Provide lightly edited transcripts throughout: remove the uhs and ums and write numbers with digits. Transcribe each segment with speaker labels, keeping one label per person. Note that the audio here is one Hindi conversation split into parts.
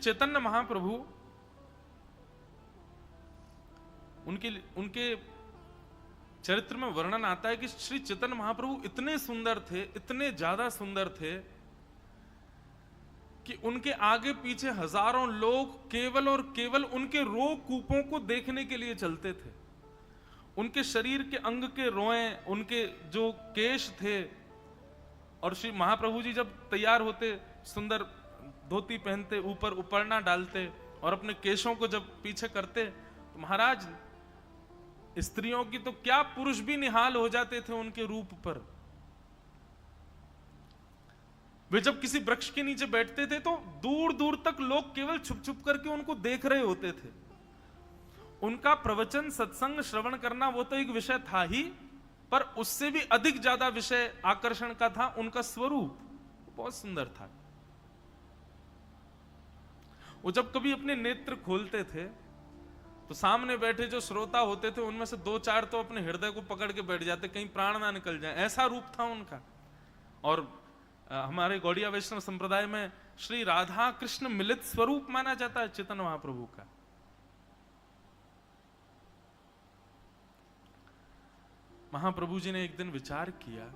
Speaker 1: चैतन्य महाप्रभु उनके चरित्र में वर्णन आता है कि श्री चैतन्य महाप्रभु इतने सुंदर थे, इतने ज्यादा सुंदर थे कि उनके आगे पीछे हजारों लोग केवल और केवल उनके रोग कूपों को देखने के लिए चलते थे। उनके शरीर के अंग के रोए, उनके जो केश थे, और श्री महाप्रभु जी जब तैयार होते, सुंदर धोती पहनते, ऊपर उपरना डालते और अपने केशों को जब पीछे करते, तो महाराज स्त्रियों की तो क्या, पुरुष भी निहाल हो जाते थे उनके रूप पर। वे जब किसी वृक्ष के नीचे बैठते थे तो दूर दूर तक लोग केवल छुप छुप करके उनको देख रहे होते थे। उनका प्रवचन, सत्संग, श्रवण करना वो तो एक विषय था ही, पर उससे भी अधिक ज्यादा विषय आकर्षण का था उनका स्वरूप। बहुत सुंदर था। वो जब कभी अपने नेत्र खोलते थे तो सामने बैठे जो श्रोता होते थे उनमें से दो चार तो अपने हृदय को पकड़ के बैठ जाते, कहीं प्राण ना निकल जाए, ऐसा रूप था उनका। और हमारे गौड़िया वैष्णव संप्रदाय में श्री राधा कृष्ण मिलित स्वरूप माना जाता है चैतन्य महाप्रभु का। महाप्रभु जी ने एक दिन विचार किया,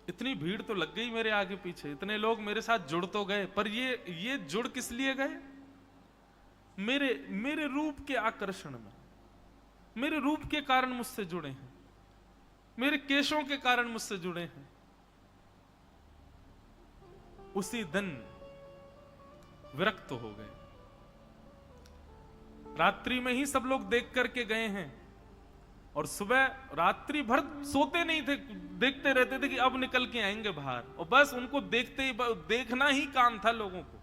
Speaker 1: इतनी भीड़ तो लग गई मेरे आगे पीछे, इतने लोग मेरे साथ जुड़ तो गए, पर ये जुड़ किस लिए गए? मेरे रूप के आकर्षण में, मेरे रूप के कारण मुझसे जुड़े हैं, मेरे केशों के कारण मुझसे जुड़े हैं। उसी दिन विरक्त हो गए। रात्रि में ही सब लोग देख करके गए हैं, और सुबह रात्रि भर सोते नहीं थे, देखते रहते थे कि अब निकल के आएंगे बाहर, और बस उनको देखते ही, देखना ही काम था लोगों को।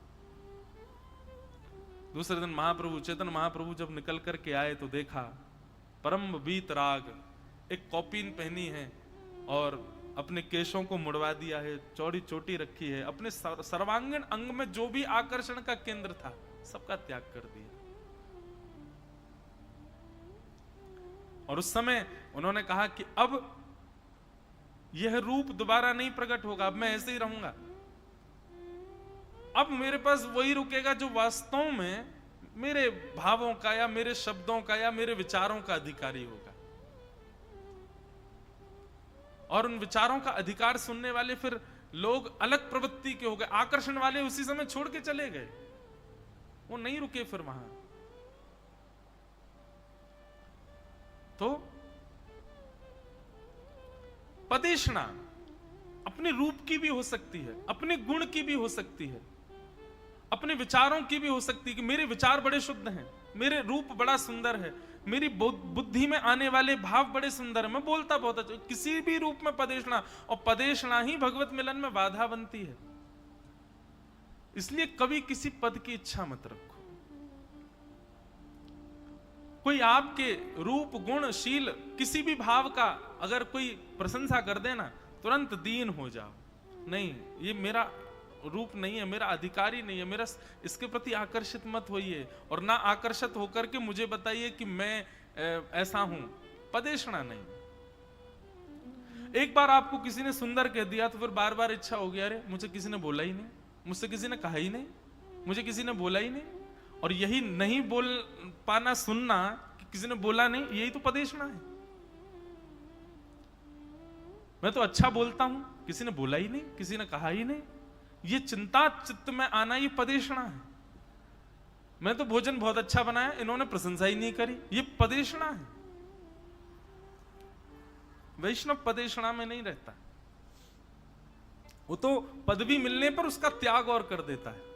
Speaker 1: दूसरे दिन महाप्रभु, चैतन्य महाप्रभु जब निकल करके आए तो देखा परम वीतराग, एक कौपीन पहनी है और अपने केशों को मुड़वा दिया है, चौड़ी चोटी रखी है, अपने सर्वांगीण अंग में जो भी आकर्षण का केंद्र था सबका त्याग कर दिया। और उस समय उन्होंने कहा कि अब यह रूप दोबारा नहीं प्रकट होगा, अब मैं ऐसे ही रहूंगा। अब मेरे पास वही रुकेगा जो वास्तव में मेरे भावों का या मेरे शब्दों का या मेरे विचारों का अधिकारी होगा। और उन विचारों का अधिकार सुनने वाले फिर लोग अलग प्रवृत्ति के हो गए, आकर्षण वाले उसी समय छोड़ के चले गए, वो नहीं रुके फिर वहां। तो पदेशना अपने रूप की भी हो सकती है, अपने गुण की भी हो सकती है, अपने विचारों की भी हो सकती है कि मेरे विचार बड़े शुद्ध हैं, मेरे रूप बड़ा सुंदर है, मेरी बुद्धि में आने वाले भाव बड़े सुंदर है, मैं बोलता बहुत अच्छा। किसी भी रूप में पदेशना, और पदेशना ही भगवत मिलन में बाधा बनती है। इसलिए कभी किसी पद की इच्छा मत रखो। कोई आपके रूप, गुण, शील, किसी भी भाव का अगर कोई प्रशंसा कर देना, तुरंत दीन हो जाओ। नहीं, ये मेरा रूप नहीं है, मेरा अधिकारी नहीं है, मेरा इसके प्रति आकर्षित मत होइए, और ना आकर्षित होकर के मुझे बताइए कि मैं ऐसा हूं। पदेशना नहीं। एक बार आपको किसी ने सुंदर कह दिया तो फिर बार बार इच्छा हो गया, अरे मुझे किसी ने बोला ही नहीं, मुझसे किसी ने कहा ही नहीं, मुझे किसी ने बोला ही नहीं। और यही नहीं बोल पाना, सुनना कि किसी ने बोला नहीं, यही तो पदेशना है। मैं तो अच्छा बोलता हूं, किसी ने बोला ही नहीं, किसी ने कहा ही नहीं, ये चिंता चित्त में आना, ये पदेशना है। मैं तो भोजन बहुत अच्छा बनाया, इन्होंने प्रशंसा ही नहीं करी, ये पदेशना है। वैष्णव पदेशना में नहीं रहता, वो तो पदवी मिलने पर उसका त्याग और कर देता है।